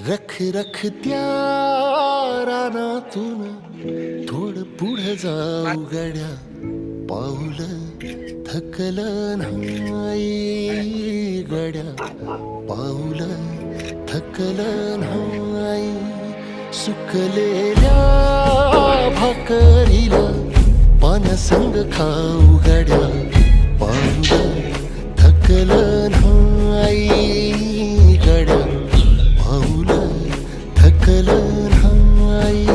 रख रख त्या रानातून थोड पुढे जाऊ गड्या, पाऊल थकलं नाही गड्या, पाऊल थकलं नाही. सुकलेल्या भाकरीला पानसंग खाऊ गड्या, पाऊल थकलं नाही गड्या, पाऊल थकलं नाही.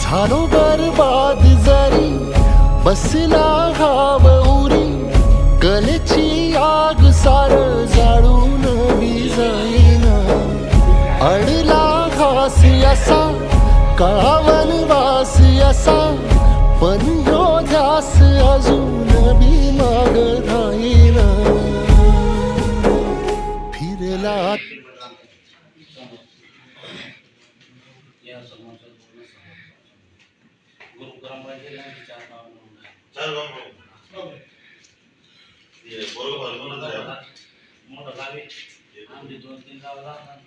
झालो बरबाद जरी बसला घाव उरी, कलेची आग सार जाळून विजाईना. अडला घास असा काळा वनवास असा, पण ह्यो ध्यास अजून बी माग राहीना. फिरला मोठं गावी आमची 2-3 गाव लागणार.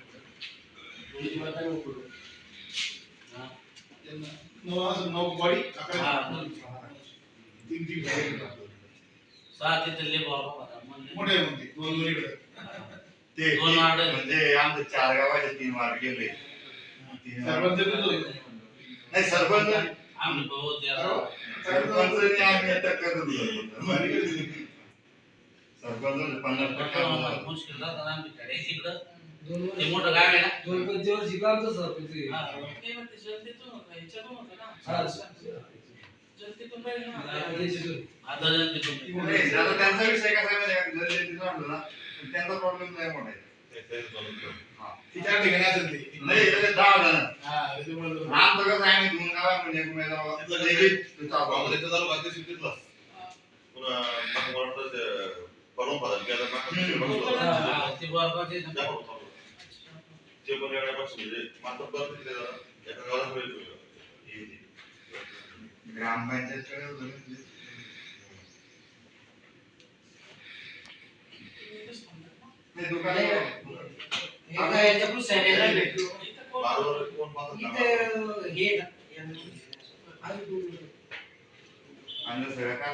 म्हणजे आमचे 4 गावाचे 3 वार्ड गेले. नाही सरपंच आम्ही बहुत सरपंच आम्ही टक्कर सरपंच 50% मुश्किल जातं आमच्याकडे तिकडं. ते मोठं गाव आहे ना, 2-5 दिवस शिकवतो सरपंच. ते म्हणते जनतेतून ह्याच्यातून होतं ना, जनतेतून पाहिजे ना. आता जनतेतून नाही, आता त्यांचा विषय कसा आहे माहिती आहे का, जर ना त्यांचा प्रॉब्लेम नाही मोठा आहे. तिच्या ठिकाणी असेल ते. नाही इथे 10 जण हा, ते म्हणलं. आमचं कसं आहे दोन गावा म्हणजे पुण्याला ते वर्गाचे ग्रामपंचायत दुकान आणि सगळं काय